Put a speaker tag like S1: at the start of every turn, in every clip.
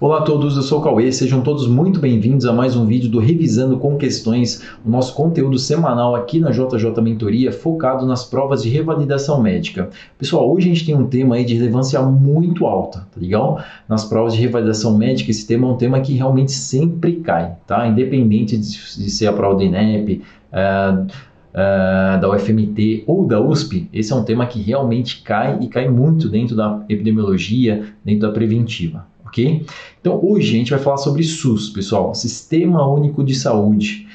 S1: Olá a todos, eu sou o Cauê, sejam todos muito bem-vindos a mais um vídeo do Revisando com Questões, o nosso conteúdo semanal aqui na JJ Mentoria, focado nas provas de revalidação médica. Pessoal, hoje a gente tem um tema aí de relevância muito alta, tá legal? Nas provas de revalidação médica, esse tema é um tema que realmente sempre cai, tá? Independente de ser a prova do INEP, da UFMT ou da USP, esse é um tema que realmente cai e cai muito dentro da epidemiologia, dentro da preventiva. Ok? Então hoje a gente vai falar sobre SUS, pessoal, Sistema Único de Saúde.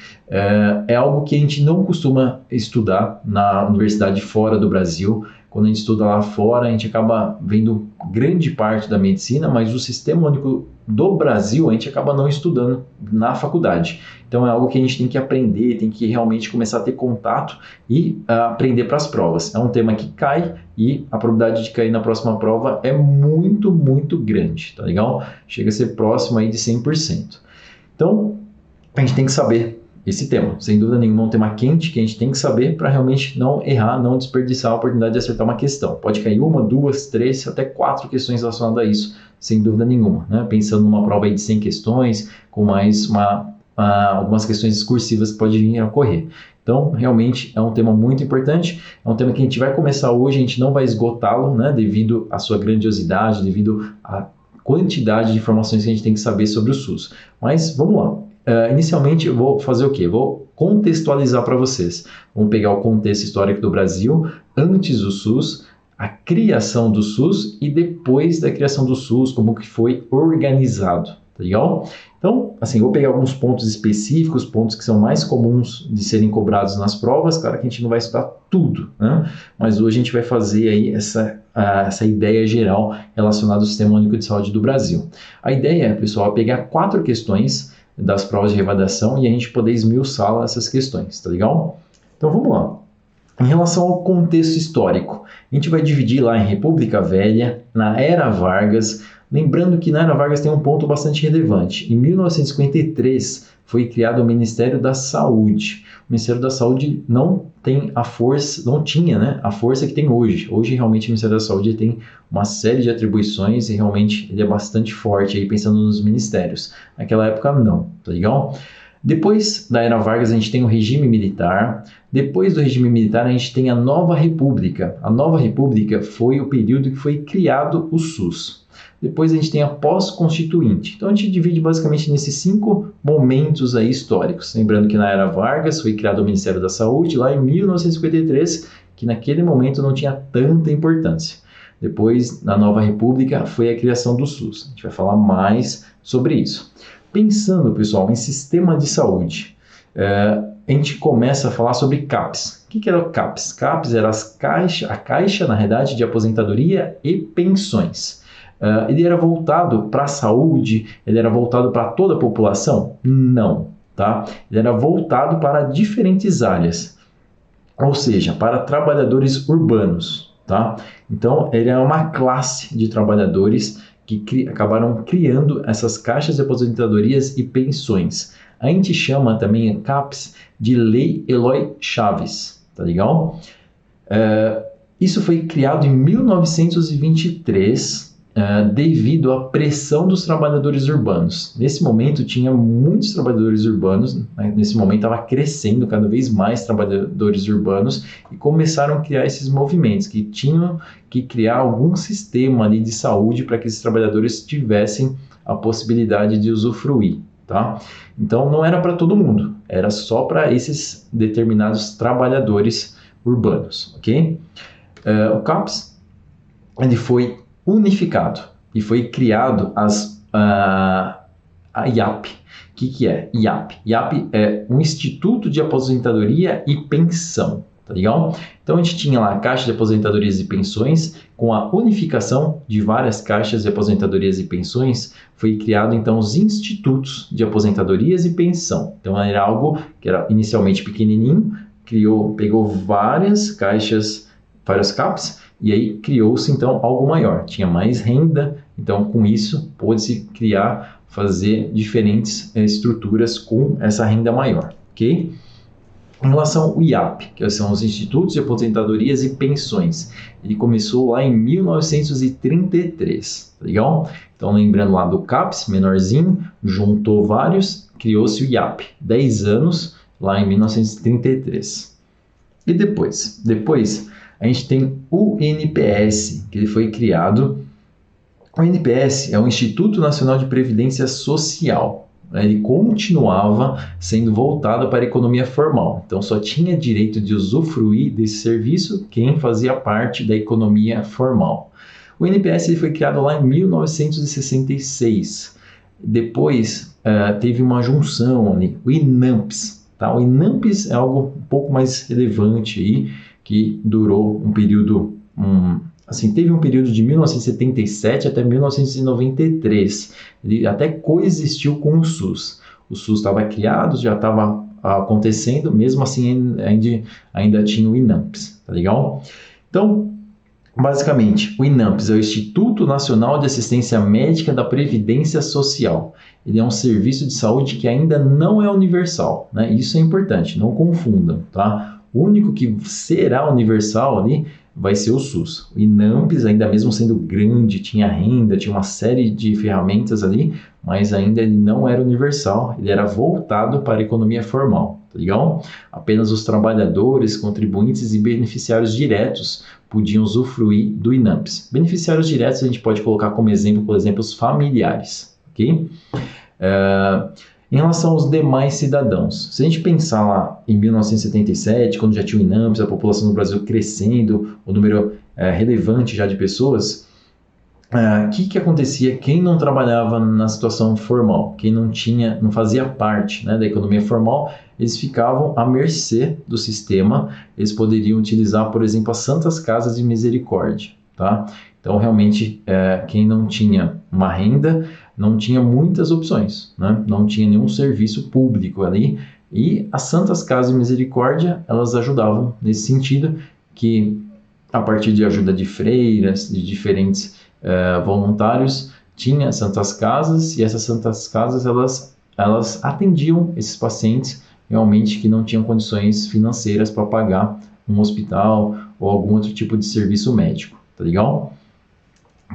S1: É algo que a gente não costuma estudar na universidade fora do Brasil. Quando a gente estuda lá fora, a gente acaba vendo grande parte da medicina, mas o Sistema Único do Brasil a gente acaba não estudando na faculdade. Então é algo que a gente tem que aprender, tem que realmente começar a ter contato e aprender para as provas. É um tema que cai e a probabilidade de cair na próxima prova é muito, muito grande, tá legal? Chega a ser próximo aí de 100%. Então a gente tem que saber esse tema, sem dúvida nenhuma, é um tema quente que a gente tem que saber para realmente não errar, não desperdiçar a oportunidade de acertar uma questão. Pode cair uma, duas, três, até 4 questões relacionadas a isso, sem dúvida nenhuma, né? Pensando numa prova aí de 100 questões, com mais algumas questões discursivas que podem vir a ocorrer. Então, realmente é um tema muito importante, é um tema que a gente vai começar hoje, a gente não vai esgotá-lo, né? Devido à sua grandiosidade, devido à quantidade de informações que a gente tem que saber sobre o SUS. Mas, vamos lá. Inicialmente eu vou fazer o quê? Vou contextualizar para vocês. Vamos pegar o contexto histórico do Brasil, antes do SUS, a criação do SUS e depois da criação do SUS, como que foi organizado, tá legal? Então, assim, eu vou pegar alguns pontos específicos, pontos que são mais comuns de serem cobrados nas provas. Claro que a gente não vai estudar tudo, né? Mas hoje a gente vai fazer aí essa ideia geral relacionada ao Sistema Único de Saúde do Brasil. A ideia, pessoal, é pegar 4 questões das provas de revalidação e a gente poder esmiuçar essas questões, tá legal? Então vamos lá. Em relação ao contexto histórico, a gente vai dividir lá em República Velha, na Era Vargas, lembrando que na Era Vargas tem um ponto bastante relevante. Em 1953 foi criado o Ministério da Saúde. O Ministério da Saúde não tem a força, não tinha, né, a força que tem hoje. Hoje realmente o Ministério da Saúde tem uma série de atribuições e realmente ele é bastante forte aí pensando nos ministérios. Naquela época não, tá legal? Depois da Era Vargas a gente tem o regime militar. Depois do regime militar a gente tem a Nova República. A Nova República foi o período que foi criado o SUS. Depois a gente tem a pós-constituinte. Então a gente divide basicamente nesses 5 momentos aí históricos. Lembrando que na Era Vargas foi criado o Ministério da Saúde, lá em 1953, que naquele momento não tinha tanta importância. Depois, na Nova República, foi a criação do SUS. A gente vai falar mais sobre isso. Pensando, pessoal, em sistema de saúde, a gente começa a falar sobre CAPS. O que era o CAPS? CAPS era a caixa, na realidade, de aposentadoria e pensões. Ele era voltado para a saúde? Ele era voltado para toda a população? Não, tá? Ele era voltado para diferentes áreas, ou seja, para trabalhadores urbanos, tá? Então, ele é uma classe de trabalhadores que acabaram criando essas caixas de aposentadorias e pensões. A gente chama também a CAPS de Lei Eloy Chaves, tá legal? Isso foi criado em 1923, devido à pressão dos trabalhadores urbanos. Nesse momento tinha muitos trabalhadores urbanos, né? Nesse momento estava crescendo cada vez mais trabalhadores urbanos e começaram a criar esses movimentos que tinham que criar algum sistema ali de saúde para que esses trabalhadores tivessem a possibilidade de usufruir, tá? Então não era para todo mundo, era só para esses determinados trabalhadores urbanos, ok? O CAPS ele foi unificado e foi criado a IAP. O que é IAP? IAP é um Instituto de Aposentadoria e Pensão, tá legal? Então a gente tinha lá a Caixa de Aposentadorias e Pensões, com a unificação de várias caixas de aposentadorias e pensões, foi criado então os institutos de aposentadorias e pensão. Então era algo que era inicialmente pequenininho, pegou várias caixas, vários CAPs, e aí criou-se então algo maior, tinha mais renda, então com isso pôde-se fazer diferentes estruturas com essa renda maior, ok? Em relação ao IAP, que são os Institutos de Aposentadorias e Pensões, ele começou lá em 1933, tá legal? Então, lembrando lá do CAPS, menorzinho, juntou vários, criou-se o IAP, 10 anos, lá em 1933. E depois a gente tem o INPS, que ele foi criado. O INPS é o Instituto Nacional de Previdência Social. Ele continuava sendo voltado para a economia formal. Então, só tinha direito de usufruir desse serviço quem fazia parte da economia formal. O INPS ele foi criado lá em 1966. Depois, teve uma junção ali, o INAMPS. Tá? O INAMPS é algo um pouco mais relevante aí, que durou um período... teve um período de 1977 até 1993. Ele até coexistiu com o SUS. O SUS estava criado, já estava acontecendo, mesmo assim ainda tinha o INAMPS, tá legal? Então, basicamente, o INAMPS é o Instituto Nacional de Assistência Médica da Previdência Social. Ele é um serviço de saúde que ainda não é universal, né? Isso é importante, não confundam, tá? O único que será universal ali vai ser o SUS. O INAMPS, ainda mesmo sendo grande, tinha renda, tinha uma série de ferramentas ali, mas ainda ele não era universal, ele era voltado para a economia formal, tá legal? Apenas os trabalhadores, contribuintes e beneficiários diretos podiam usufruir do INAMPS. Beneficiários diretos a gente pode colocar como exemplo, por exemplo, os familiares, ok? Em relação aos demais cidadãos, se a gente pensar lá em 1977, quando já tinha o INAMPS, a população no Brasil crescendo, o número relevante já de pessoas, o que acontecia? Quem não trabalhava na situação formal, quem não fazia parte, né, da economia formal, eles ficavam à mercê do sistema, eles poderiam utilizar, por exemplo, as Santas Casas de Misericórdia, tá? Então, realmente, quem não tinha uma renda, não tinha muitas opções, né? Não tinha nenhum serviço público ali, e as Santas Casas de Misericórdia, elas ajudavam nesse sentido, que a partir de ajuda de freiras, de diferentes voluntários, tinha Santas Casas, e essas Santas Casas, elas atendiam esses pacientes realmente que não tinham condições financeiras para pagar um hospital ou algum outro tipo de serviço médico, tá legal?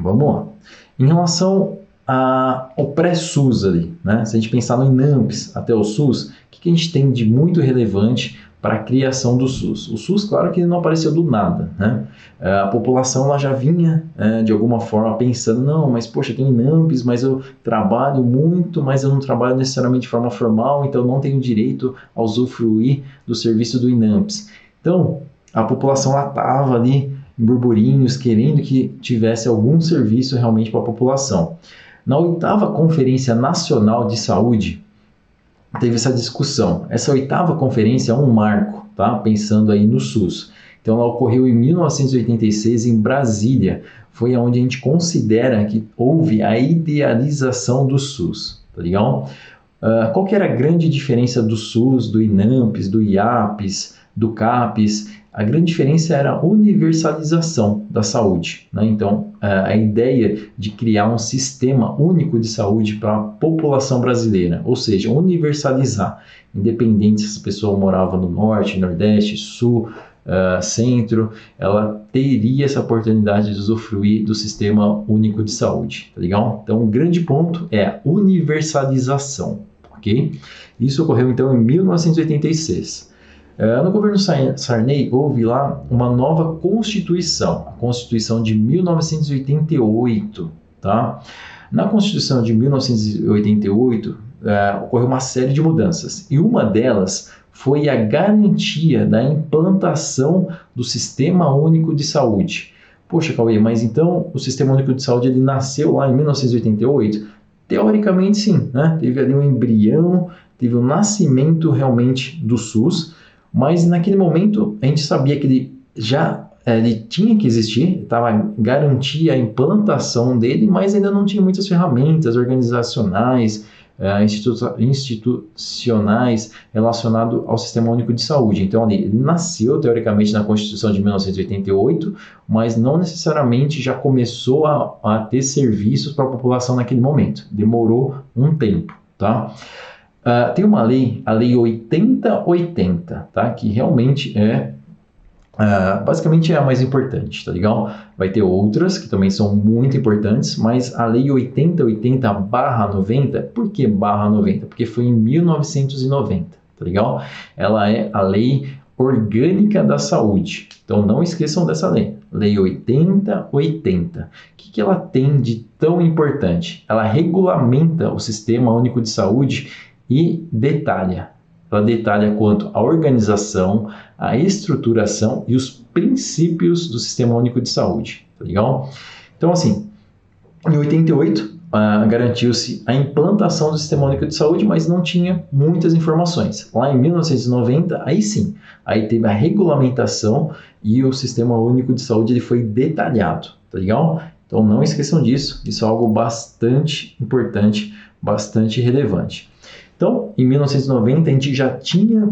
S1: Vamos lá. Em relação ao pré-SUS ali, né? Se a gente pensar no INAMPS até o SUS, o que a gente tem de muito relevante para a criação do SUS? O SUS, claro que ele não apareceu do nada, né? A população lá já vinha, de alguma forma, pensando, não, mas poxa, tem INAMPS, mas eu trabalho muito, mas eu não trabalho necessariamente de forma formal, então eu não tenho direito a usufruir do serviço do INAMPS. Então, a população lá estava ali em burburinhos, querendo que tivesse algum serviço realmente para a população. Na 8ª Conferência Nacional de Saúde, teve essa discussão. Essa 8ª conferência é um marco, tá? Pensando aí no SUS. Então, ela ocorreu em 1986 em Brasília. Foi onde a gente considera que houve a idealização do SUS, tá legal? Qual que era a grande diferença do SUS, do INAMPS, do IAPS, do CAPS? A grande diferença era a universalização da saúde, né? Então, a ideia de criar um sistema único de saúde para a população brasileira, ou seja, universalizar, independente se essa pessoa morava no norte, nordeste, sul, centro, ela teria essa oportunidade de usufruir do sistema único de saúde, tá legal? Então, o grande ponto é a universalização, ok? Isso ocorreu, então, em 1986. No governo Sarney, houve lá uma nova Constituição, a Constituição de 1988, tá? Na Constituição de 1988, ocorreu uma série de mudanças, e uma delas foi a garantia da implantação do Sistema Único de Saúde. Poxa, Cauê, mas então o Sistema Único de Saúde ele nasceu lá em 1988? Teoricamente, sim, né? Teve ali um embrião, teve o nascimento realmente do SUS, mas naquele momento a gente sabia que ele tinha que existir, garantia a implantação dele, mas ainda não tinha muitas ferramentas organizacionais, institucionais relacionadas ao Sistema Único de Saúde. Então ele nasceu teoricamente na Constituição de 1988, mas não necessariamente já começou a ter serviços para a população naquele momento. Demorou um tempo, tá? Tem uma lei, a Lei 8080, tá? Que realmente basicamente é a mais importante, tá legal? Vai ter outras que também são muito importantes, mas a Lei 8080/90, por que /90? Porque foi em 1990, tá legal? Ela é a Lei Orgânica da Saúde. Então não esqueçam dessa lei. Lei 8080. O que ela tem de tão importante? Ela regulamenta o Sistema Único de Saúde e detalha. Ela detalha quanto à organização, a estruturação e os princípios do Sistema Único de Saúde, tá legal? Então, assim, em 88, garantiu-se a implantação do Sistema Único de Saúde, mas não tinha muitas informações. Lá em 1990, aí sim, aí teve a regulamentação e o Sistema Único de Saúde ele foi detalhado, tá legal? Então, não esqueçam disso, isso é algo bastante importante, bastante relevante. Então, em 1990, a gente já tinha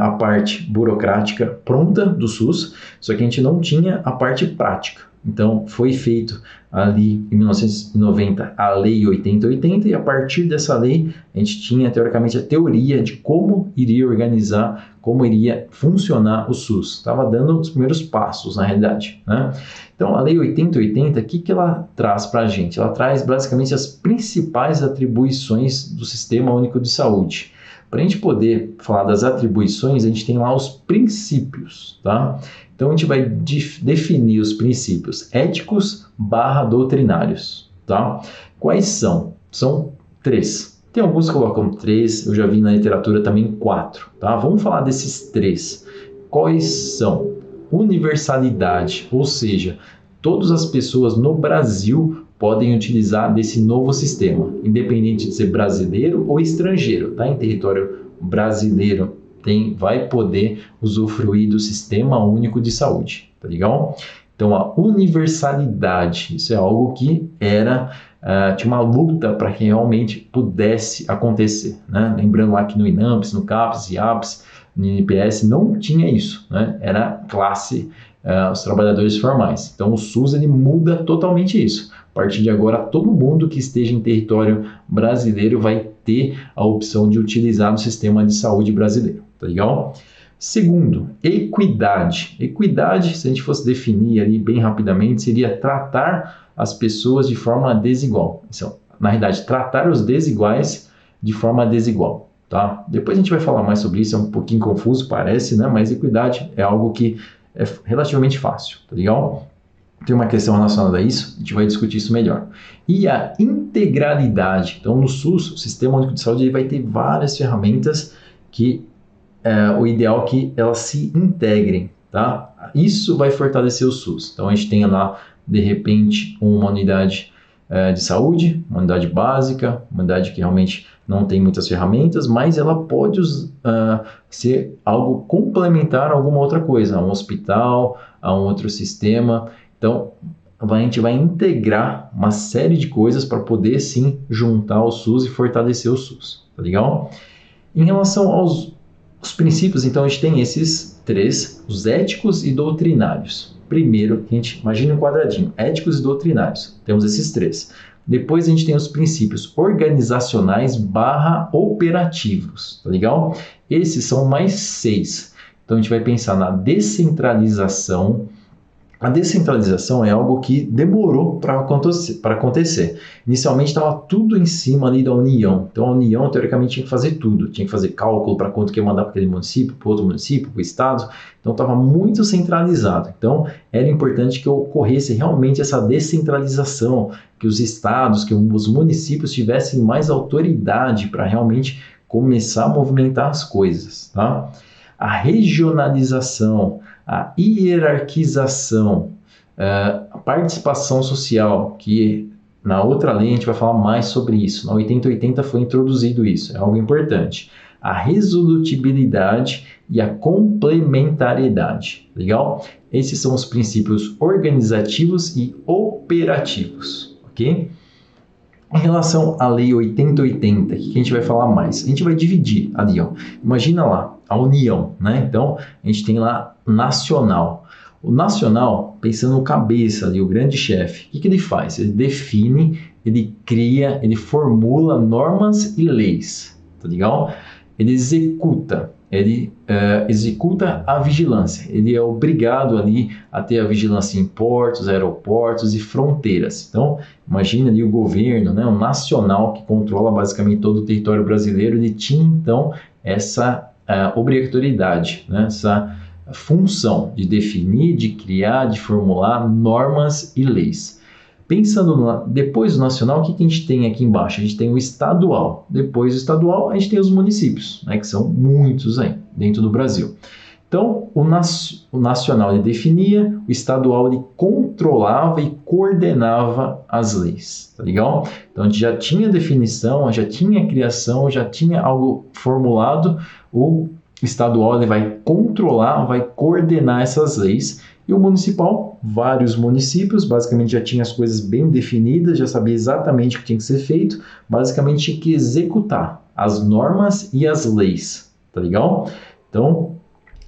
S1: a parte burocrática pronta do SUS, só que a gente não tinha a parte prática. Então, foi feito ali em 1990 a Lei 8080 e a partir dessa lei a gente tinha, teoricamente, a teoria de como iria organizar, como iria funcionar o SUS. Estava dando os primeiros passos, na realidade, né? Então, a Lei 8080, o que ela traz para a gente? Ela traz, basicamente, as principais atribuições do Sistema Único de Saúde. Para a gente poder falar das atribuições, a gente tem lá os princípios, tá? Então, a gente vai definir os princípios éticos/doutrinários, tá? Quais são? São 3. Tem alguns que colocam 3, eu já vi na literatura também 4, tá? Vamos falar desses 3. Quais são? Universalidade, ou seja, todas as pessoas no Brasil podem utilizar desse novo sistema, independente de ser brasileiro ou estrangeiro, tá? Em território brasileiro vai poder usufruir do Sistema Único de Saúde, tá legal? Então, a universalidade, isso é algo que tinha uma luta para que realmente pudesse acontecer, né? Lembrando lá que no INAMPS, no CAPES, IAPS, no INPS não tinha isso, né? Era classe, os trabalhadores formais. Então, o SUS ele muda totalmente isso. A partir de agora, todo mundo que esteja em território brasileiro vai ter a opção de utilizar o sistema de saúde brasileiro, tá legal? Segundo, equidade. Equidade, se a gente fosse definir ali bem rapidamente, seria tratar as pessoas de forma desigual. Então, na realidade, tratar os desiguais de forma desigual, tá? Depois a gente vai falar mais sobre isso, é um pouquinho confuso, parece, né? Mas equidade é algo que é relativamente fácil, tá legal? Tem uma questão relacionada a isso, a gente vai discutir isso melhor. E a integralidade. Então, no SUS, o Sistema Único de Saúde, ele vai ter várias ferramentas que o ideal é que elas se integrem, tá? Isso vai fortalecer o SUS. Então, a gente tem lá, de repente, uma unidade de saúde, uma unidade básica, uma unidade que realmente não tem muitas ferramentas, mas ela pode ser algo complementar a alguma outra coisa, a um hospital, a um outro sistema. Então, a gente vai integrar uma série de coisas para poder, sim, juntar o SUS e fortalecer o SUS, tá legal? Em relação aos princípios, então, a gente tem esses 3, os éticos e doutrinários. Primeiro, a gente imagina um quadradinho, éticos e doutrinários. Temos esses 3. Depois a gente tem os princípios organizacionais/operativos, tá legal? Esses são mais 6. Então, a gente vai pensar na descentralização. A descentralização é algo que demorou para acontecer. Inicialmente estava tudo em cima ali da União. Então a União, teoricamente, tinha que fazer tudo. Tinha que fazer cálculo para quanto que ia mandar para aquele município, para outro município, para o estado. Então estava muito centralizado. Então era importante que ocorresse realmente essa descentralização, que os estados, que os municípios tivessem mais autoridade para realmente começar a movimentar as coisas, tá? A regionalização, a hierarquização, a participação social, que na outra lei a gente vai falar mais sobre isso. Na 8080 foi introduzido isso, é algo importante. A resolutibilidade e a complementariedade, legal? Esses são os princípios organizativos e operativos, ok? Em relação à lei 8080, o que a gente vai falar mais? A gente vai dividir ali, ó. Imagina lá, a União, né? Então, a gente tem lá nacional. O nacional, pensando no cabeça ali, o grande chefe, o que ele faz? Ele define, ele cria, ele formula normas e leis, tá legal? Ele executa a vigilância. Ele é obrigado ali a ter a vigilância em portos, aeroportos e fronteiras. Então, imagina ali o governo, né, o nacional que controla basicamente todo o território brasileiro, ele tinha então essa obrigatoriedade, né, essa função de definir, de criar, de formular normas e leis. Pensando depois do nacional, o que a gente tem aqui embaixo? A gente tem o estadual. Depois do estadual, a gente tem os municípios, né, que são muitos aí dentro do Brasil. Então, o nacional ele definia, o estadual ele controlava e coordenava as leis, tá legal? Então, a gente já tinha definição, já tinha criação, já tinha algo formulado, o estadual ele vai controlar, vai coordenar essas leis, e o municipal, vários municípios, basicamente já tinha as coisas bem definidas, já sabia exatamente o que tinha que ser feito, basicamente tinha que executar as normas e as leis, tá legal? Então,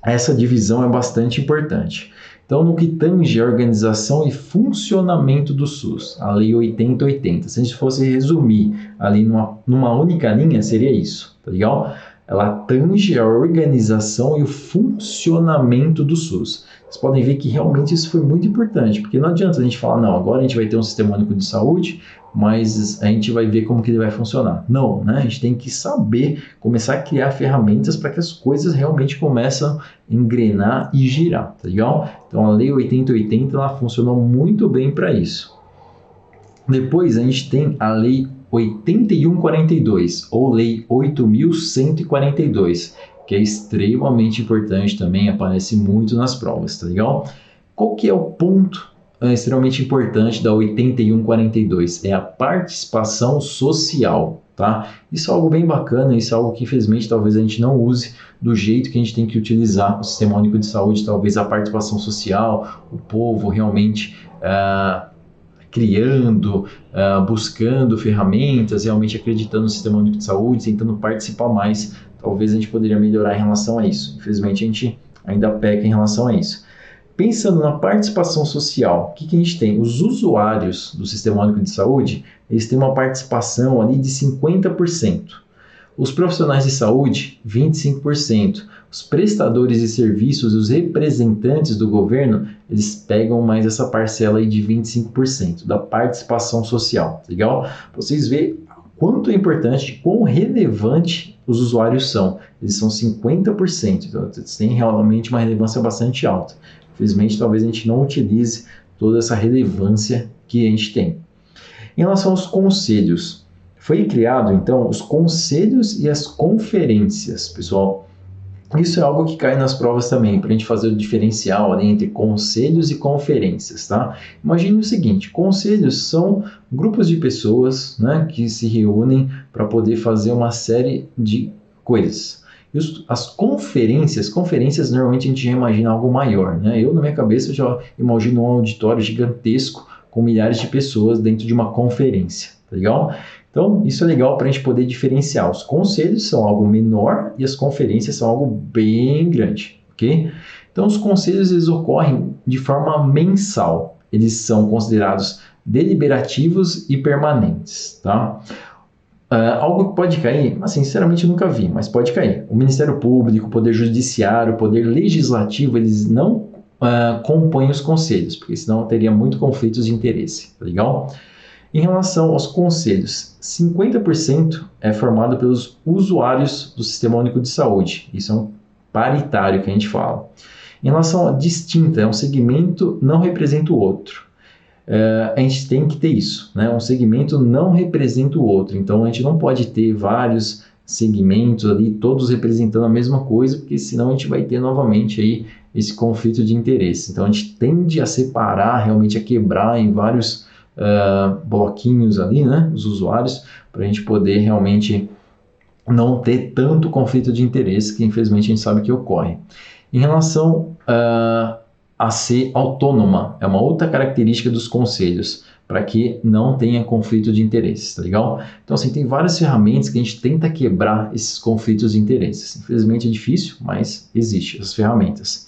S1: essa divisão é bastante importante. Então, no que tange a organização e funcionamento do SUS, a Lei 8080, se a gente fosse resumir ali numa única linha, seria isso, tá legal? Ela tange a organização e o funcionamento do SUS. Vocês podem ver que realmente isso foi muito importante, porque não adianta a gente falar, não, agora a gente vai ter um sistema único de saúde, mas a gente vai ver como que ele vai funcionar. Não, né? A gente tem que saber, começar a criar ferramentas para que as coisas realmente começem a engrenar e girar, tá legal? Então a Lei 8080 ela funcionou muito bem para isso. Depois a gente tem a Lei 8142, ou Lei 8.142, que é extremamente importante também, aparece muito nas provas, tá legal? Qual que é o ponto extremamente importante da 8142? É a participação social, tá? Isso é algo bem bacana, isso é algo que infelizmente talvez a gente não use do jeito que a gente tem que utilizar o Sistema Único de Saúde, talvez a participação social, o povo realmente criando, buscando ferramentas, realmente acreditando no Sistema Único de Saúde, tentando participar mais, talvez a gente poderia melhorar em relação a isso. Infelizmente, a gente ainda peca em relação a isso. Pensando na participação social, o que a gente tem? Os usuários do Sistema Único de Saúde, eles têm uma participação ali de 50%. Os profissionais de saúde, 25%. Os prestadores de serviços, os representantes do governo, eles pegam mais essa parcela aí de 25% da participação social, legal? Vocês veem quanto é importante, quão relevante os usuários são. Eles são 50%, então eles têm realmente uma relevância bastante alta. Infelizmente, talvez a gente não utilize toda essa relevância que a gente tem. Em relação aos conselhos, foi criado, então, os conselhos e as conferências, pessoal. Isso é algo que cai nas provas também, para a gente fazer o diferencial ali entre conselhos e conferências, tá? Imagine o seguinte, conselhos são grupos de pessoas, né, que se reúnem para poder fazer uma série de coisas. E as conferências normalmente a gente já imagina algo maior, né? Eu, na minha cabeça, já imagino um auditório gigantesco com milhares de pessoas dentro de uma conferência, tá legal? Então, isso é legal para a gente poder diferenciar. Os conselhos são algo menor e as conferências são algo bem grande, ok? Então, os conselhos eles ocorrem de forma mensal. Eles são considerados deliberativos e permanentes, tá? Algo que pode cair, assim, sinceramente eu nunca vi, mas pode cair. O Ministério Público, o Poder Judiciário, o Poder Legislativo, eles não compõem os conselhos, porque senão teria muito conflitos de interesse, tá legal? Em relação aos conselhos, 50% é formado pelos usuários do Sistema Único de Saúde. Isso é um paritário que a gente fala. Em relação a distinta, é um segmento não representa o outro. A gente tem que ter isso, né? Um segmento não representa o outro. Então, a gente não pode ter vários segmentos ali, todos representando a mesma coisa, porque senão a gente vai ter novamente aí esse conflito de interesse. Então, a gente tende a separar, realmente a quebrar em vários bloquinhos ali, né, os usuários, para a gente poder realmente não ter tanto conflito de interesse que infelizmente a gente sabe que ocorre. Em relação a ser autônoma, é uma outra característica dos conselhos. para que não tenha conflito de interesses, tá legal? Então, assim, tem várias ferramentas que a gente tenta quebrar esses conflitos de interesses. Infelizmente é difícil, mas existe essas ferramentas.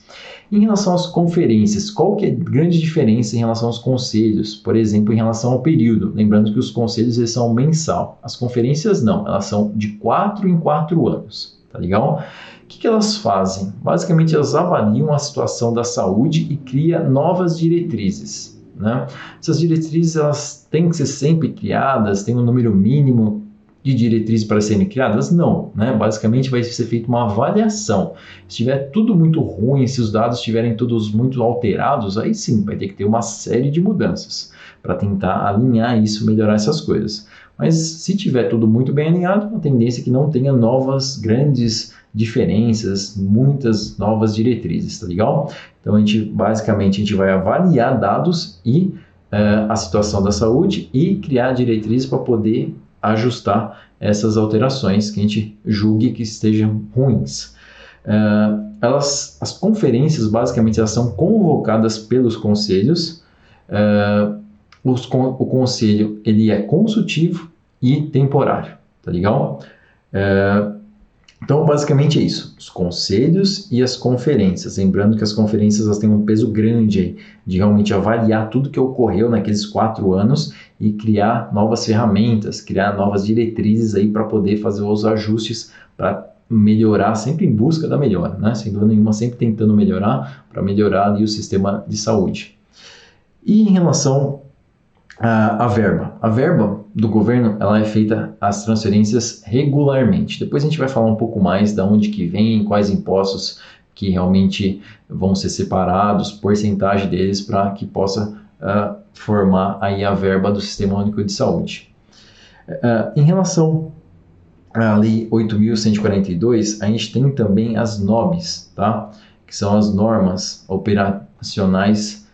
S1: Em relação às conferências, qual que é a grande diferença em relação aos conselhos? Por exemplo, em relação ao período. Lembrando que os conselhos eles são mensal. As conferências não, elas são de 4 em 4 anos, tá legal? O que elas fazem? Basicamente, elas avaliam a situação da saúde e criam novas diretrizes, né? Essas diretrizes elas têm que ser sempre criadas, tem um número mínimo de diretrizes para serem criadas? Não, né? Basicamente vai ser feita uma avaliação. Se estiver tudo muito ruim, se os dados estiverem todos muito alterados, aí sim, vai ter que ter uma série de mudanças para tentar alinhar isso, melhorar essas coisas. Mas se tiver tudo muito bem alinhado, a tendência é que não tenha novas grandes diferenças, muitas novas diretrizes, tá legal? Então basicamente a gente vai avaliar dados e a situação da saúde e criar diretrizes para poder ajustar essas alterações que a gente julgue que estejam ruins. As conferências, basicamente, elas são convocadas pelos conselhos. O conselho ele é consultivo e temporário, tá legal? Então, basicamente é isso, os conselhos e as conferências. Lembrando que as conferências elas têm um peso grande aí, de realmente avaliar tudo que ocorreu naqueles 4 anos e criar novas ferramentas, criar novas diretrizes aí para poder fazer os ajustes para melhorar, sempre em busca da melhora, né? Sem dúvida nenhuma, sempre tentando melhorar para melhorar ali o sistema de saúde. E em relação a verba do governo, ela é feita as transferências regularmente. Depois a gente vai falar um pouco mais de onde que vem, quais impostos que realmente vão ser separados, porcentagem deles para que possa formar aí a verba do Sistema Único de Saúde. Em relação à Lei 8.142, a gente tem também as NOBs, tá? Que são as normas operacionais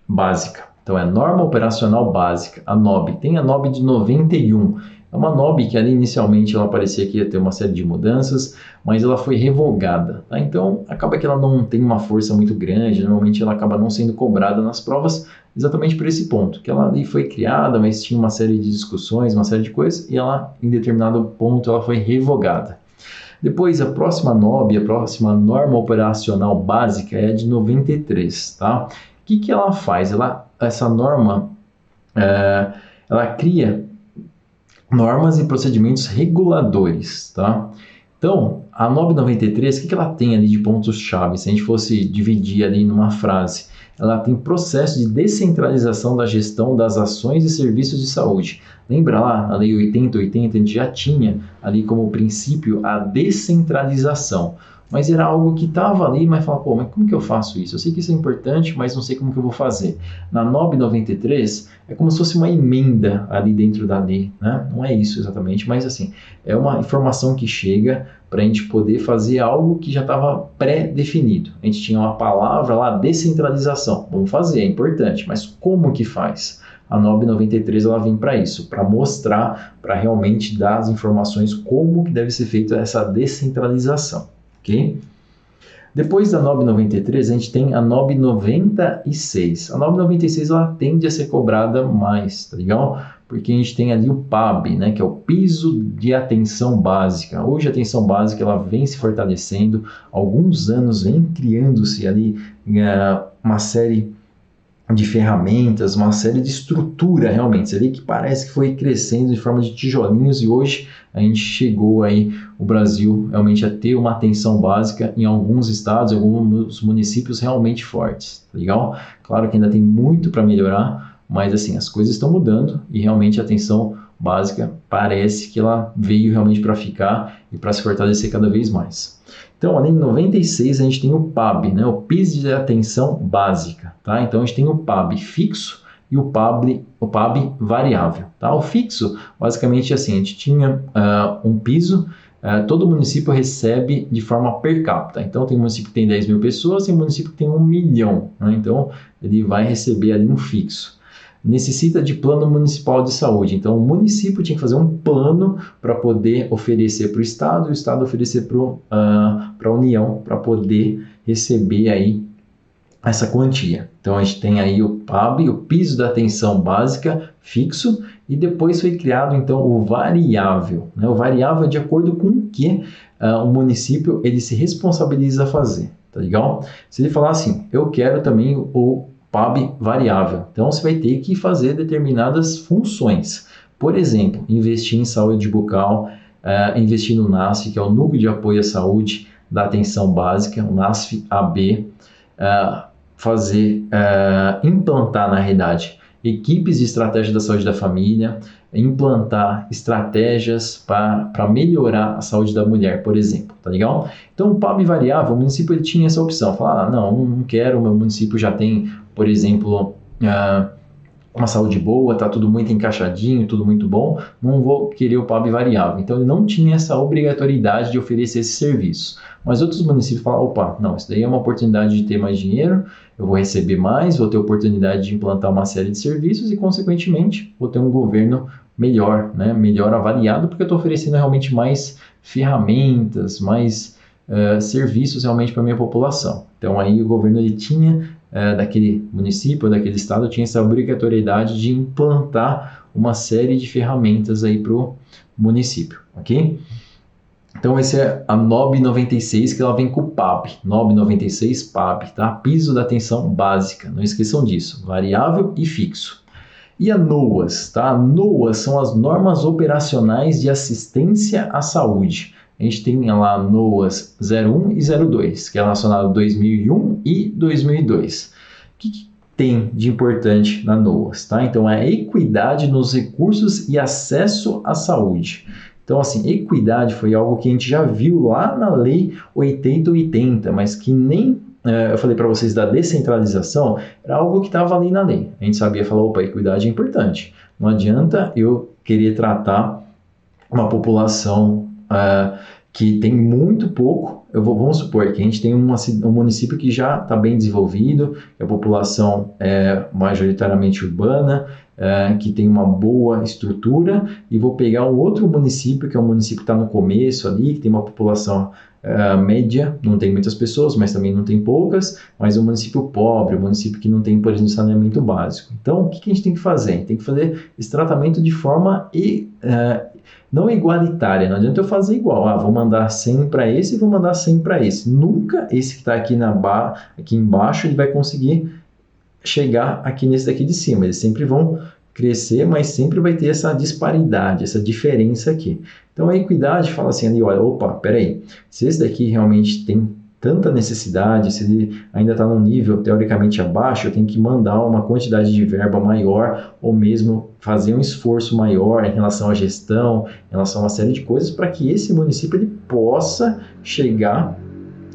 S1: básicas. Então, é a Norma Operacional Básica, a NOB. Tem a NOB de 91. É uma NOB que ali inicialmente ela parecia que ia ter uma série de mudanças, mas ela foi revogada. Tá? Então, acaba que ela não tem uma força muito grande, normalmente ela acaba não sendo cobrada nas provas exatamente por esse ponto, que ela ali foi criada, mas tinha uma série de discussões, uma série de coisas, e ela, em determinado ponto, ela foi revogada. Depois, a próxima NOB, a próxima Norma Operacional Básica é a de 93, tá? O que ela faz? Essa norma, ela cria normas e procedimentos reguladores, tá? Então, a NOB 93, o que ela tem ali de pontos-chave? Se a gente fosse dividir ali numa frase, ela tem processo de descentralização da gestão das ações e serviços de saúde. Lembra lá, a Lei 8080, a gente já tinha ali como princípio a descentralização. Mas era algo que estava ali, mas falava, pô, mas como que eu faço isso? Eu sei que isso é importante, mas não sei como que eu vou fazer. Na NOB 93, é como se fosse uma emenda ali dentro da lei, né? Não é isso exatamente, mas assim, é uma informação que chega para a gente poder fazer algo que já estava pré-definido. A gente tinha uma palavra lá, descentralização. Vamos fazer, é importante, mas como que faz? A NOB 93 ela vem para isso, para mostrar, para realmente dar as informações como que deve ser feita essa descentralização. Okay? Depois da NOB 93, a gente tem a NOB 96. A NOB 96 ela tende a ser cobrada mais, tá legal? Porque a gente tem ali o PAB, né, que é o Piso de Atenção Básica. Hoje a atenção básica ela vem se fortalecendo, há alguns anos vem criando-se ali uma série de ferramentas, uma série de estrutura realmente. Você vê que parece que foi crescendo de forma de tijolinhos e hoje a gente chegou aí, o Brasil, realmente a ter uma atenção básica em alguns estados, em alguns municípios realmente fortes, tá legal? Claro que ainda tem muito para melhorar, mas assim, as coisas estão mudando e realmente a atenção básica parece que ela veio realmente para ficar e para se fortalecer cada vez mais. Então, além de 96, a gente tem o PAB, né? O Piso de Atenção Básica, tá? Então, a gente tem o PAB fixo e o PAB variável, tá? O fixo, basicamente, assim, a gente tinha um piso, todo município recebe de forma per capita. Então, tem município que tem 10 mil pessoas, tem município que tem 1 milhão, né? Então, ele vai receber ali um fixo. Necessita de plano municipal de saúde. Então, o município tinha que fazer um plano para poder oferecer para o Estado e o Estado oferecer para a União para poder receber aí essa quantia. Então a gente tem aí o PAB, o piso da atenção básica fixo, e depois foi criado então o variável. Né? O variável é de acordo com o que o município ele se responsabiliza a fazer, tá legal? Se ele falar assim, eu quero também o PAB variável, então você vai ter que fazer determinadas funções. Por exemplo, investir em saúde bucal, investir no NASF, que é o Núcleo de Apoio à Saúde da Atenção Básica, o NASF-AB, implantar, na realidade, equipes de estratégia da saúde da família, implantar estratégias para melhorar a saúde da mulher, por exemplo, tá legal? Então, o PAB variável, o município ele tinha essa opção, falar, não quero, o meu município já tem, por exemplo, uma saúde boa, tá tudo muito encaixadinho, tudo muito bom, não vou querer o PAB variável. Então, ele não tinha essa obrigatoriedade de oferecer esse serviço. Mas outros municípios falam, opa, não, isso daí é uma oportunidade de ter mais dinheiro, eu vou receber mais, vou ter oportunidade de implantar uma série de serviços e, consequentemente, vou ter um governo melhor, né? Melhor avaliado, porque eu estou oferecendo realmente mais ferramentas, mais serviços realmente para a minha população. Então, aí o governo ele tinha daquele município, daquele estado, tinha essa obrigatoriedade de implantar uma série de ferramentas aí para o município, ok? Então, essa é a NOB 96, que ela vem com o PAB, NOB 96 PAB, tá? Piso da atenção básica, não esqueçam disso, variável e fixo. E a NOAS, tá? NOAS são as normas operacionais de assistência à saúde. A gente tem lá NOAS 01 e 02, que é relacionado a 2001 e 2002. O que tem de importante na NOAS, tá? Então, é a equidade nos recursos e acesso à saúde. Então, assim, equidade foi algo que a gente já viu lá na Lei 8080, mas que nem, eu falei para vocês da descentralização, era algo que estava ali na lei. A gente sabia falar, opa, equidade é importante. Não adianta eu querer tratar uma população que tem muito pouco. Vamos supor que a gente tem um município que já está bem desenvolvido, que a população é majoritariamente urbana, que tem uma boa estrutura, e vou pegar um outro município, que é um município que está no começo ali, que tem uma população média, não tem muitas pessoas, mas também não tem poucas, mas um município pobre, um município que não tem, por exemplo, saneamento básico. Então, o que a gente tem que fazer? A gente tem que fazer esse tratamento de forma não igualitária. Não adianta eu fazer igual, vou mandar 100 para esse e vou mandar 100 para esse. Nunca esse que está aqui embaixo ele vai conseguir chegar aqui nesse daqui de cima. Eles sempre vão crescer, mas sempre vai ter essa disparidade, essa diferença aqui. Então a equidade fala assim ali, olha, opa, peraí, se esse daqui realmente tem tanta necessidade, se ele ainda está num nível teoricamente abaixo, eu tenho que mandar uma quantidade de verba maior, ou mesmo fazer um esforço maior em relação à gestão, em relação a uma série de coisas, para que esse município ele possa chegar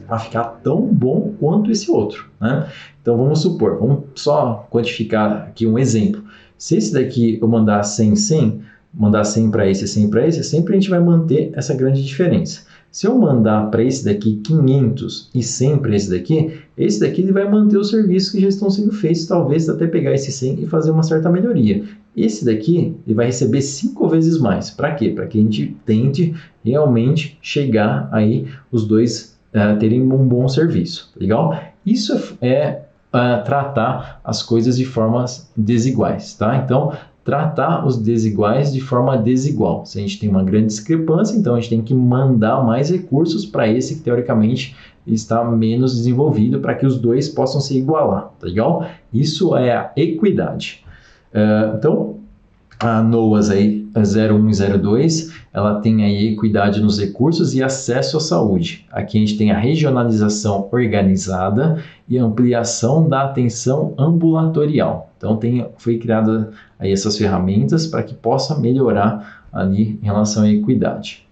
S1: a ficar tão bom quanto esse outro, né? Então vamos supor, vamos só quantificar aqui um exemplo. Se esse daqui eu mandar 100, mandar 100 para esse, 100 para esse, sempre a gente vai manter essa grande diferença. Se eu mandar para esse daqui 500 e 100 para esse daqui ele vai manter os serviços que já estão sendo feitos, talvez até pegar esse 100 e fazer uma certa melhoria. Esse daqui ele vai receber 5 vezes mais. Para quê? Para que a gente tente realmente chegar aí os dois terem um bom serviço, legal? Isso é tratar as coisas de formas desiguais, tá? Então, tratar os desiguais de forma desigual. Se a gente tem uma grande discrepância, então a gente tem que mandar mais recursos para esse que teoricamente está menos desenvolvido, para que os dois possam se igualar, tá legal? Isso é a equidade. Então, a NOAS aí, 01 e 02, ela tem aí equidade nos recursos e acesso à saúde. Aqui a gente tem a regionalização organizada e ampliação da atenção ambulatorial. Então foi criada aí essas ferramentas para que possa melhorar ali em relação à equidade.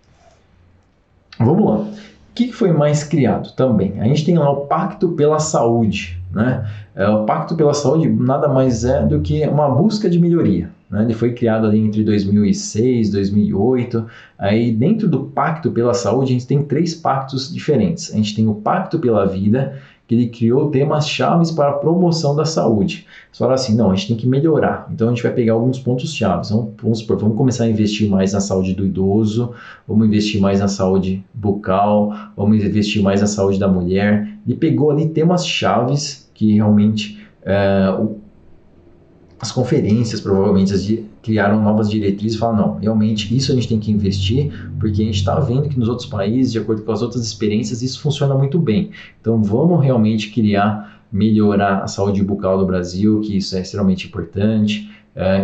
S1: Vamos lá. O que foi mais criado também? A gente tem lá o Pacto pela Saúde, né? O Pacto pela Saúde nada mais é do que uma busca de melhoria, né? Ele foi criado ali entre 2006 e 2008. Aí dentro do Pacto pela Saúde a gente tem 3 pactos diferentes. A gente tem o Pacto pela Vida, que ele criou temas chaves para a promoção da saúde. Você fala assim, não, a gente tem que melhorar. Então a gente vai pegar alguns pontos chaves. Vamos supor, vamos começar a investir mais na saúde do idoso, vamos investir mais na saúde bucal, vamos investir mais na saúde da mulher. Ele pegou ali temas chaves que realmente as conferências provavelmente criaram novas diretrizes e falaram, não, realmente isso a gente tem que investir, porque a gente está vendo que nos outros países, de acordo com as outras experiências, isso funciona muito bem. Então vamos realmente melhorar a saúde bucal do Brasil, que isso é extremamente importante.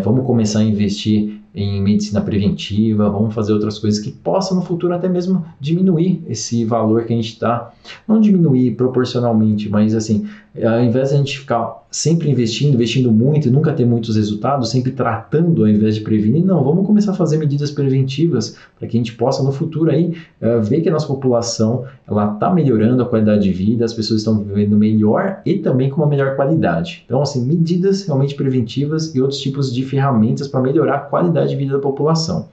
S1: Vamos começar a investir em medicina preventiva, vamos fazer outras coisas que possam no futuro até mesmo diminuir esse valor que a gente está, não diminuir proporcionalmente, mas assim, ao invés de a gente ficar sempre investindo muito e nunca ter muitos resultados, sempre tratando ao invés de prevenir, não, vamos começar a fazer medidas preventivas para que a gente possa no futuro aí ver que a nossa população ela está melhorando a qualidade de vida, as pessoas estão vivendo melhor e também com uma melhor qualidade. Então, assim, medidas realmente preventivas e outros tipos de ferramentas para melhorar a qualidade de vida da população.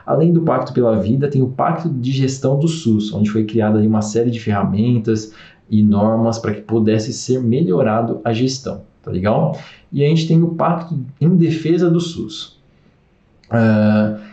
S1: Além do Pacto pela Vida, tem o Pacto de Gestão do SUS, onde foi criada aí uma série de ferramentas e normas para que pudesse ser melhorado a gestão, tá legal? E a gente tem o Pacto em Defesa do SUS.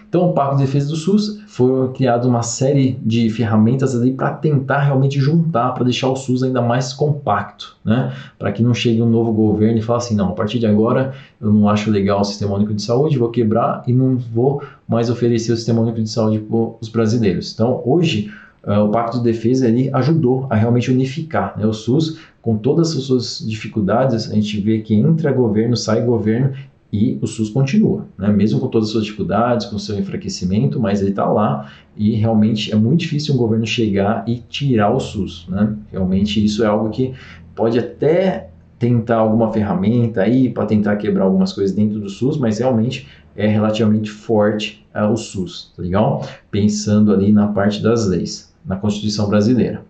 S1: Então, o Pacto de Defesa do SUS foi criado uma série de ferramentas ali para tentar realmente juntar, para deixar o SUS ainda mais compacto, né? Para que não chegue um novo governo e fale assim, não, a partir de agora eu não acho legal o Sistema Único de Saúde, vou quebrar e não vou mais oferecer o Sistema Único de Saúde para os brasileiros. Então, hoje, o Pacto de Defesa ele ajudou a realmente unificar, né? O SUS, com todas as suas dificuldades, a gente vê que entra governo, sai governo, e o SUS continua, né? Mesmo com todas as suas dificuldades, com o seu enfraquecimento, mas ele está lá e realmente é muito difícil um governo chegar e tirar o SUS, né? Realmente isso é algo que pode até tentar alguma ferramenta aí para tentar quebrar algumas coisas dentro do SUS, mas realmente é relativamente forte o SUS, tá legal? Pensando ali na parte das leis, na Constituição brasileira.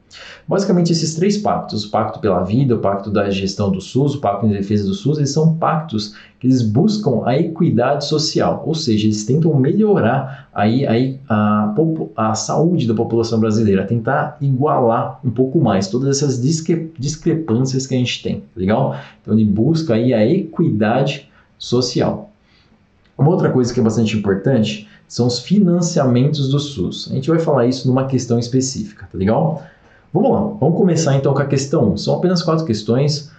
S1: Basicamente, esses três pactos, o Pacto pela Vida, o Pacto da Gestão do SUS, o Pacto em Defesa do SUS, eles são pactos que eles buscam a equidade social, ou seja, eles tentam melhorar a saúde da população brasileira, tentar igualar um pouco mais todas essas discrepâncias que a gente tem, legal? Então, ele busca aí a equidade social. Uma outra coisa que é bastante importante são os financiamentos do SUS. A gente vai falar isso numa questão específica, tá legal? Vamos lá, vamos começar então com a questão 1. São apenas 4 questões,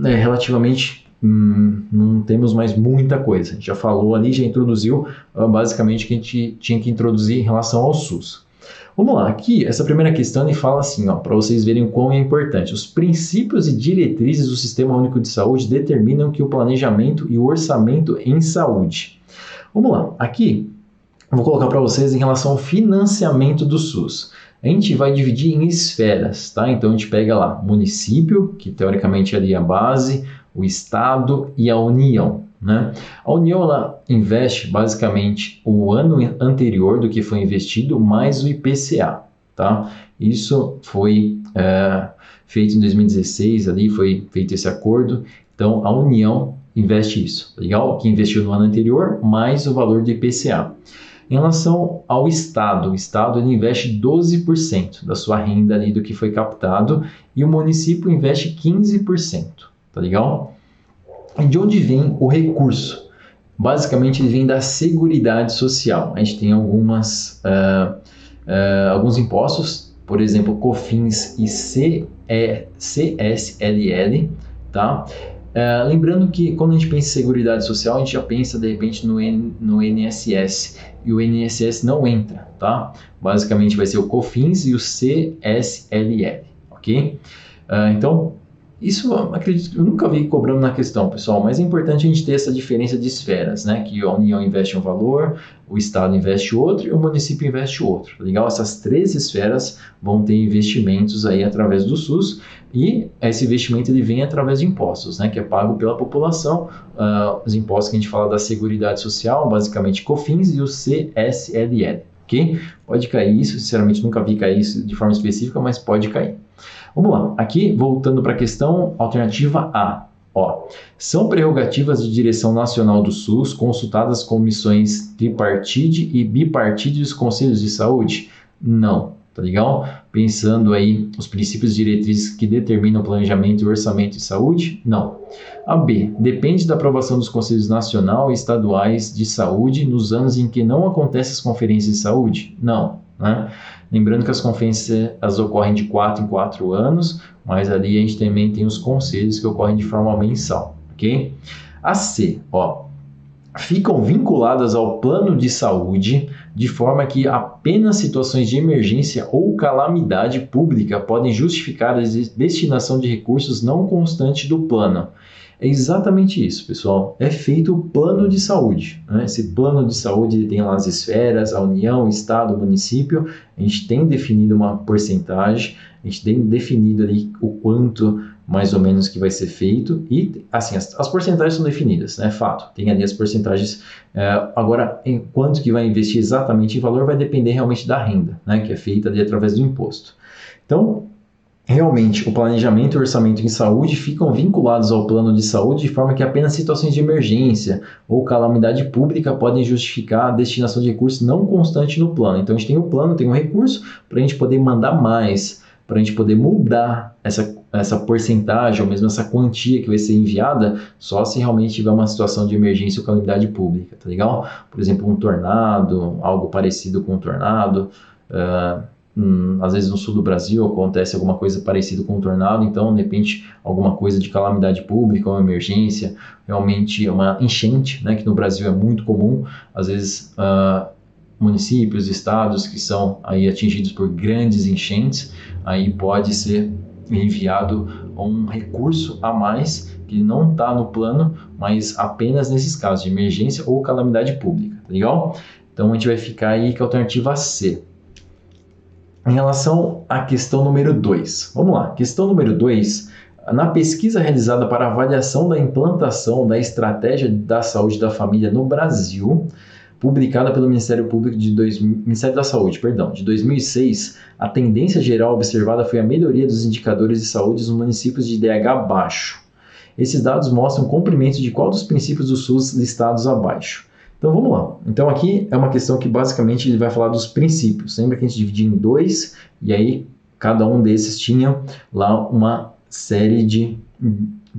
S1: relativamente não temos mais muita coisa. A gente já falou ali, já introduziu basicamente o que a gente tinha que introduzir em relação ao SUS. Vamos lá, aqui essa primeira questão ele fala assim, para vocês verem o quão é importante. Os princípios e diretrizes do Sistema Único de Saúde determinam que o planejamento e o orçamento em saúde. Vamos lá, aqui eu vou colocar para vocês em relação ao financiamento do SUS. A gente vai dividir em esferas, tá? Então a gente pega lá município, que teoricamente ali é a base, o estado e a União, né? A União ela investe basicamente o ano anterior do que foi investido mais o IPCA, tá? Isso foi feito em 2016, ali foi feito esse acordo. Então a União investe isso, legal? Que investiu no ano anterior mais o valor do IPCA. Em relação ao Estado, o Estado ele investe 12% da sua renda ali do que foi captado e o município investe 15%, tá legal? E de onde vem o recurso? Basicamente ele vem da Seguridade Social. A gente tem alguns impostos, por exemplo, COFINS e CSLL, tá? Lembrando que quando a gente pensa em Seguridade Social, a gente já pensa de repente no INSS, e o INSS não entra, tá? Basicamente vai ser o COFINS e o CSLL, ok? Então, isso eu acredito que eu nunca vi cobrando na questão, pessoal, mas é importante a gente ter essa diferença de esferas, né? Que a União investe um valor, o Estado investe outro e o município investe outro, legal? Essas 3 esferas vão ter investimentos aí através do SUS e esse investimento ele vem através de impostos, né? Que é pago pela população, os impostos que a gente fala da Seguridade Social, basicamente COFINS e o CSLL, ok? Pode cair isso, sinceramente nunca vi cair isso de forma específica, mas pode cair. Vamos lá, aqui voltando para a questão alternativa A. São prerrogativas de direção nacional do SUS consultadas comissões tripartite e bipartite dos conselhos de saúde? Não, tá legal? Pensando aí os princípios e diretrizes que determinam o planejamento e orçamento de saúde? Não. A B, depende da aprovação dos conselhos nacional e estaduais de saúde nos anos em que não acontecem as conferências de saúde? Não, né? Lembrando que as conferências elas ocorrem de 4 em 4 anos, mas ali a gente também tem os conselhos que ocorrem de forma mensal, ok? A C, ficam vinculadas ao plano de saúde de forma que apenas situações de emergência ou calamidade pública podem justificar a destinação de recursos não constantes do plano. É exatamente isso, pessoal. É feito o plano de saúde, né? Esse plano de saúde tem lá as esferas, a União, o Estado, o município. A gente tem definido uma porcentagem, a gente tem definido ali o quanto mais ou menos que vai ser feito e, assim, as porcentagens são definidas, né? Fato, tem ali as porcentagens. Agora, em quanto que vai investir exatamente em valor vai depender realmente da renda, né? Que é feita ali através do imposto. Então, realmente, o planejamento e o orçamento em saúde ficam vinculados ao plano de saúde de forma que apenas situações de emergência ou calamidade pública podem justificar a destinação de recursos não constante no plano. Então, a gente tem o plano, tem o recurso para a gente poder mandar mais, para a gente poder mudar essa porcentagem ou mesmo essa quantia que vai ser enviada só se realmente tiver uma situação de emergência ou calamidade pública, tá legal? Por exemplo, um tornado, algo parecido com um tornado, às vezes no sul do Brasil acontece alguma coisa parecida com um tornado, então de repente alguma coisa de calamidade pública, uma emergência, realmente uma enchente, né, que no Brasil é muito comum, às vezes municípios, estados que são aí atingidos por grandes enchentes, aí pode ser enviado um recurso a mais que não está no plano, mas apenas nesses casos de emergência ou calamidade pública, tá legal? Então a gente vai ficar aí com a alternativa C. Em relação à questão número 2, vamos lá, questão número 2, na pesquisa realizada para avaliação da implantação da estratégia da saúde da família no Brasil, publicada pelo Ministério da Saúde, de 2006, a tendência geral observada foi a melhoria dos indicadores de saúde nos municípios de IDH baixo. Esses dados mostram o cumprimento de qual dos princípios do SUS listados abaixo. Então vamos lá. Então aqui é uma questão que basicamente ele vai falar dos princípios. Lembra que a gente dividia em 2 e aí cada um desses tinha lá uma série de...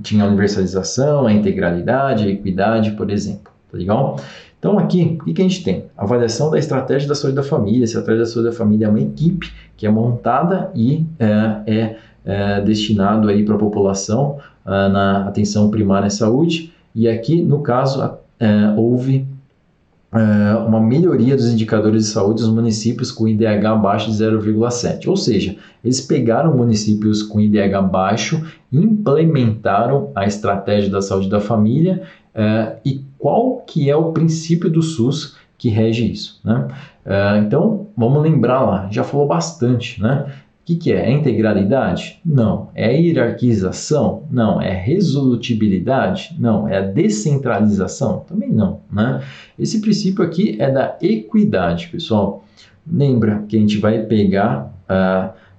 S1: tinha a universalização, a integralidade, a equidade, por exemplo. Tá legal? Então aqui, o que a gente tem? Avaliação da estratégia da saúde da família. Essa estratégia da saúde da família é uma equipe que é montada e destinado aí para a população na atenção primária à saúde. E aqui, no caso, houve uma melhoria dos indicadores de saúde dos municípios com IDH abaixo de 0,7. Ou seja, eles pegaram municípios com IDH baixo, implementaram a estratégia da saúde da família e qual que é o princípio do SUS que rege isso, né? Então, vamos lembrar lá, já falou bastante, né? O que é? É integralidade? Não. É hierarquização? Não. É resolutibilidade? Não. É a descentralização? Também não, né? Esse princípio aqui é da equidade, pessoal. Lembra que a gente vai pegar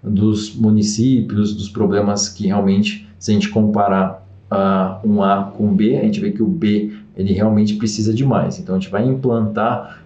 S1: dos municípios, dos problemas que realmente, se a gente comparar um A com B, a gente vê que o B ele realmente precisa de mais. Então, a gente vai implantar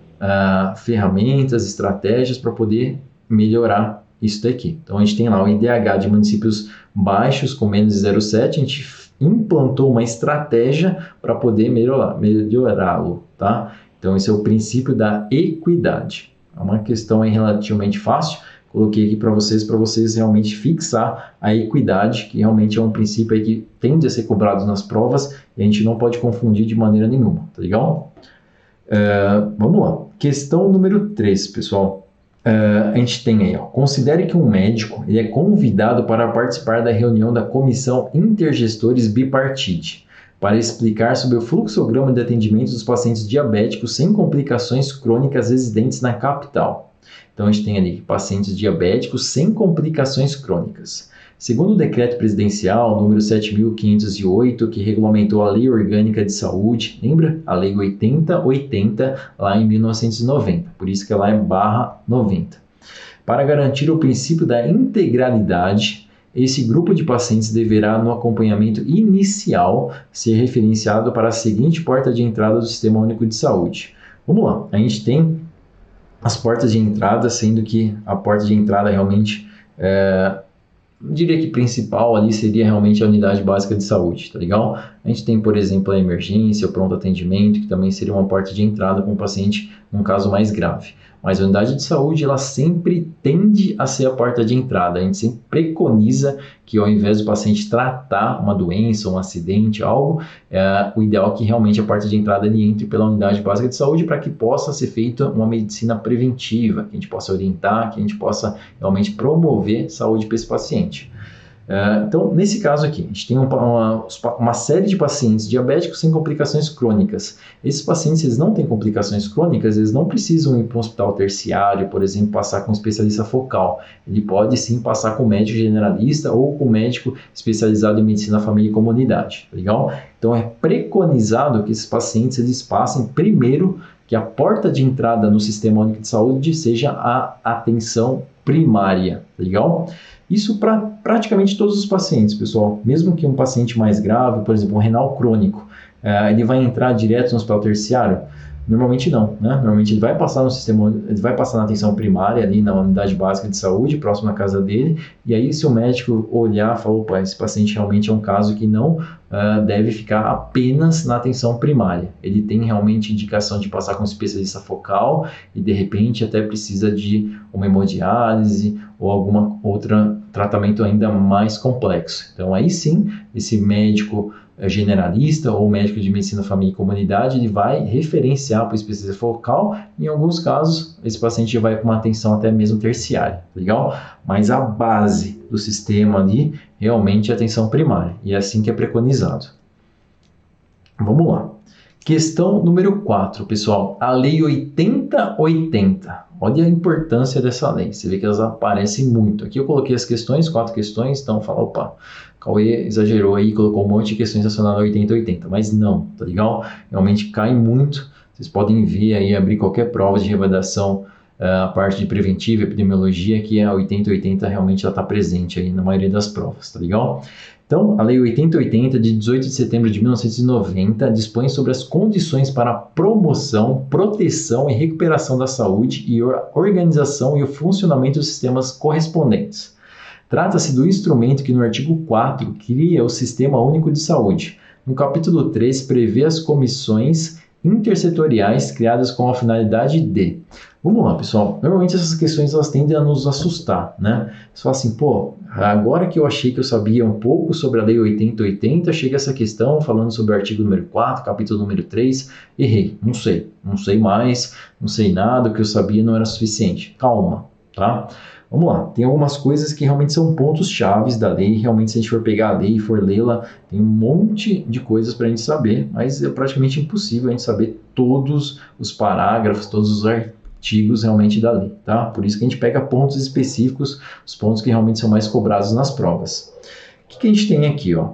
S1: ferramentas, estratégias para poder melhorar isso daqui. Então, a gente tem lá o IDH de municípios baixos, com menos de 0,7, a gente implantou uma estratégia para poder melhorá-lo, tá? Então, esse é o princípio da equidade. É uma questão aí relativamente fácil, coloquei aqui para vocês realmente fixar a equidade, que realmente é um princípio aí que tende a ser cobrado nas provas e a gente não pode confundir de maneira nenhuma, tá legal? Vamos lá. Questão número 3, pessoal. A gente tem aí, considere que um médico ele é convidado para participar da reunião da Comissão Intergestores Bipartite para explicar sobre o fluxograma de atendimento dos pacientes diabéticos sem complicações crônicas residentes na capital. Então, a gente tem ali pacientes diabéticos sem complicações crônicas. Segundo o decreto presidencial número 7.508, que regulamentou a Lei Orgânica de Saúde, lembra? A Lei 8080, lá em 1990, por isso que ela é /90. Para garantir o princípio da integralidade, esse grupo de pacientes deverá, no acompanhamento inicial, ser referenciado para a seguinte porta de entrada do Sistema Único de Saúde. Vamos lá, a gente tem as portas de entrada, sendo que a porta de entrada realmente eu diria que principal ali seria realmente a unidade básica de saúde, tá legal? A gente tem, por exemplo, a emergência, o pronto atendimento, que também seria uma porta de entrada com o paciente num caso mais grave. mas a unidade de saúde ela sempre tende a ser a porta de entrada. A gente sempre preconiza que ao invés do paciente tratar uma doença, um acidente, algo, o ideal é que realmente a porta de entrada ele entre pela unidade básica de saúde para que possa ser feita uma medicina preventiva, que a gente possa orientar, que a gente possa realmente promover saúde para esse paciente. Então, nesse caso aqui, a gente tem uma série de pacientes diabéticos sem complicações crônicas. Esses pacientes, eles não têm complicações crônicas, eles não precisam ir para um hospital terciário, por exemplo, passar com um especialista focal. Ele pode sim passar com um médico generalista ou com um médico especializado em medicina, família e comunidade, legal? Então, é preconizado que esses pacientes, eles passem primeiro que a porta de entrada no Sistema Único de Saúde seja a atenção primária, legal? Isso para praticamente todos os pacientes, pessoal. Mesmo que um paciente mais grave, por exemplo, um renal crônico, ele vai entrar direto no hospital terciário? Normalmente não, né? Normalmente ele vai passar no sistema, ele vai passar na atenção primária, ali na unidade básica de saúde, próximo à casa dele, e aí se o médico olhar e falar, opa, esse paciente realmente é um caso que não deve ficar apenas na atenção primária. Ele tem realmente indicação de passar com um especialista focal e de repente até precisa de uma hemodiálise ou alguma outra tratamento ainda mais complexo. Então aí sim, esse médico generalista ou médico de medicina, família e comunidade, ele vai referenciar para o especialista focal. Em alguns casos, esse paciente já vai com uma atenção até mesmo terciária, legal? Mas a base do sistema ali realmente é a atenção primária, e é assim que é preconizado. Vamos lá. Questão número 4, pessoal. A Lei 8080. Olha a importância dessa lei. Você vê que elas aparecem muito. Aqui eu coloquei as questões, 4 questões, então fala, opa, Cauê exagerou aí, colocou um monte de questões relacionadas a 8080, mas não, tá legal? Realmente cai muito. Vocês podem ver aí, abrir qualquer prova de revalidação, a parte de preventiva, epidemiologia, que a 8080 realmente está presente aí na maioria das provas, tá legal? Então, a Lei 8080, de 18 de setembro de 1990, dispõe sobre as condições para a promoção, proteção e recuperação da saúde e a organização e o funcionamento dos sistemas correspondentes. Trata-se do instrumento que no artigo 4 cria o Sistema Único de Saúde. No capítulo 3, prevê as comissões intersetoriais criadas com a finalidade de... Vamos lá, pessoal. Normalmente essas questões elas tendem a nos assustar, né? Você fala assim, pô, agora que eu achei que eu sabia um pouco sobre a Lei 8080, chega essa questão falando sobre o artigo número 4, capítulo número 3, errei, não sei mais, não sei nada, o que eu sabia não era suficiente. Calma, tá? Vamos lá, tem algumas coisas que realmente são pontos chaves da lei, realmente se a gente for pegar a lei e for lê-la, tem um monte de coisas para a gente saber, mas é praticamente impossível a gente saber todos os parágrafos, todos os artigos realmente da lei, tá? Por isso que a gente pega pontos específicos, os pontos que realmente são mais cobrados nas provas. O que a gente tem aqui, ó?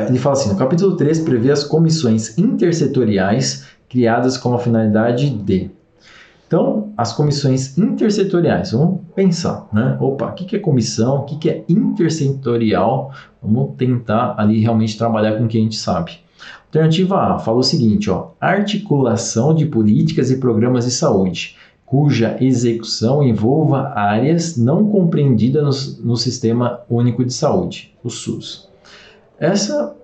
S1: Ele fala assim, no capítulo 3 prevê as comissões intersetoriais criadas com a finalidade de... Então, as comissões intersetoriais, vamos pensar, né? Opa, o que é comissão, o que é intersetorial? Vamos tentar ali realmente trabalhar com o que a gente sabe. Alternativa A, fala o seguinte, ó, articulação de políticas e programas de saúde, cuja execução envolva áreas não compreendidas no Sistema Único de Saúde, o SUS. Essa,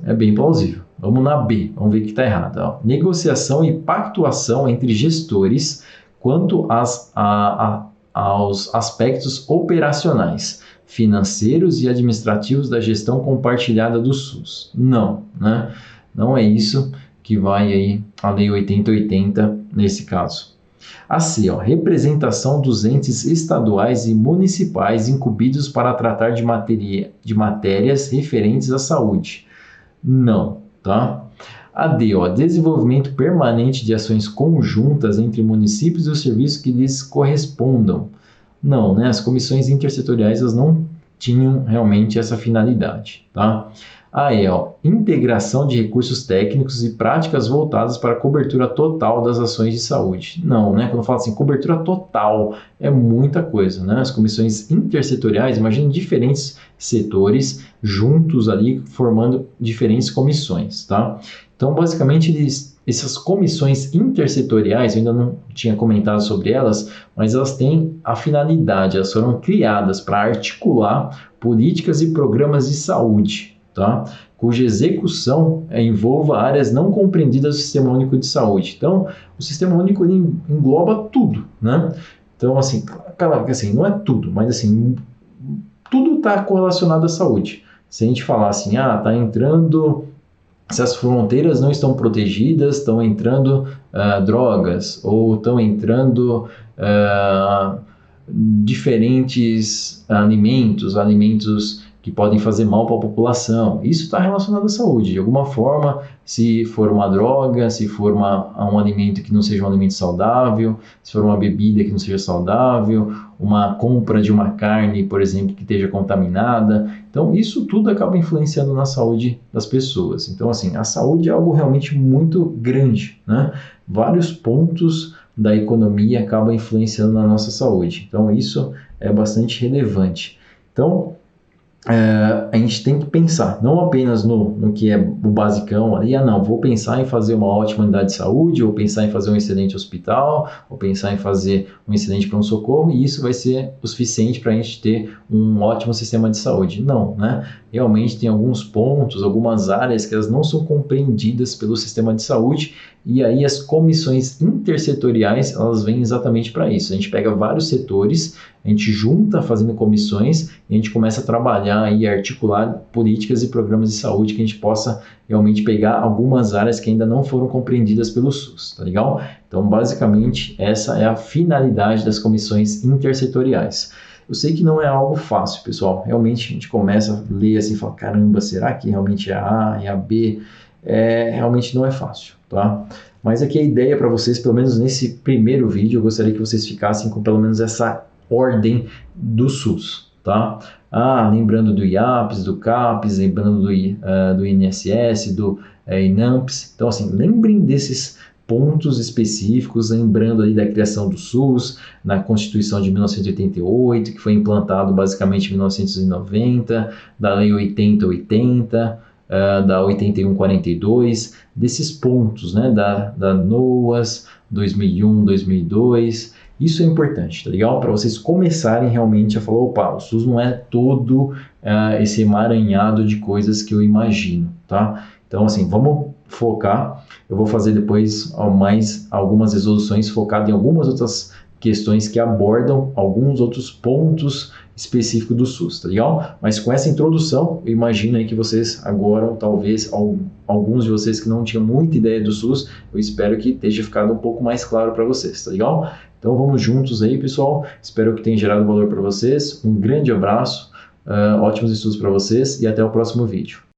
S1: é bem plausível. Vamos na B, vamos ver o que está errado. Ó. Negociação e pactuação entre gestores quanto aos aspectos operacionais, financeiros e administrativos da gestão compartilhada do SUS. Não, né? Não é isso que vai aí a Lei 8080 nesse caso. A C, ó, representação dos entes estaduais e municipais incumbidos para tratar de matérias referentes à saúde. Não, tá? A D, ó, desenvolvimento permanente de ações conjuntas entre municípios e os serviços que lhes correspondam. Não, né? As comissões intersetoriais elas não tinham realmente essa finalidade, tá? A E, ó, integração de recursos técnicos e práticas voltadas para a cobertura total das ações de saúde. Não, né? Quando fala assim, cobertura total, é muita coisa, né? As comissões intersetoriais, imagina diferentes setores juntos ali, formando diferentes comissões, tá? Então, basicamente, essas comissões intersetoriais, eu ainda não tinha comentado sobre elas, mas elas têm a finalidade, elas foram criadas para articular políticas e programas de saúde, tá? cuja execução envolva áreas não compreendidas do Sistema Único de Saúde. Então, o Sistema Único ele engloba tudo, né? Então, assim, claro que assim, não é tudo, mas assim, tudo está correlacionado à saúde. Se a gente falar assim, está entrando, se as fronteiras não estão protegidas, estão entrando drogas, ou estão entrando diferentes alimentos que podem fazer mal para a população. Isso está relacionado à saúde. De alguma forma, se for uma droga, se for um alimento que não seja um alimento saudável, se for uma bebida que não seja saudável, uma compra de uma carne, por exemplo, que esteja contaminada. Então, isso tudo acaba influenciando na saúde das pessoas. Então, assim, a saúde é algo realmente muito grande, né? Vários pontos da economia acabam influenciando na nossa saúde. Então, isso é bastante relevante. Então, a gente tem que pensar, não apenas no que é o basicão ali, não, vou pensar em fazer uma ótima unidade de saúde, ou pensar em fazer um excelente hospital, ou pensar em fazer um excelente pronto-socorro, e isso vai ser o suficiente para a gente ter um ótimo sistema de saúde. Não, né? Realmente tem alguns pontos, algumas áreas que elas não são compreendidas pelo sistema de saúde, e aí as comissões intersetoriais, elas vêm exatamente para isso. A gente pega vários setores, a gente junta fazendo comissões e a gente começa a trabalhar e articular políticas e programas de saúde que a gente possa realmente pegar algumas áreas que ainda não foram compreendidas pelo SUS, tá legal? Então, basicamente, essa é a finalidade das comissões intersetoriais. Eu sei que não é algo fácil, pessoal. Realmente a gente começa a ler assim e fala, caramba, será que realmente é a A, é a B? Realmente não é fácil, tá? Mas aqui a ideia para vocês, pelo menos nesse primeiro vídeo, eu gostaria que vocês ficassem com pelo menos essa ordem do SUS, tá? Lembrando do IAPS, do CAPS, lembrando do INSS, do INAMPS. Então, assim, lembrem desses pontos específicos, lembrando ali da criação do SUS, na Constituição de 1988, que foi implantado basicamente em 1990, da Lei 8080, da 8142, desses pontos, né, da NOAS, 2001, 2002, isso é importante, tá legal? Para vocês começarem realmente a falar, opa, o SUS não é todo esse emaranhado de coisas que eu imagino, tá? Então, assim, vamos focar. Eu vou fazer depois mais algumas resoluções focadas em algumas outras questões que abordam alguns outros pontos específicos do SUS, tá legal? Mas com essa introdução, eu imagino aí que vocês agora, talvez alguns de vocês que não tinham muita ideia do SUS, eu espero que esteja ficado um pouco mais claro para vocês, tá legal? Então vamos juntos aí, pessoal. Espero que tenha gerado valor para vocês. Um grande abraço, ótimos estudos para vocês e até o próximo vídeo.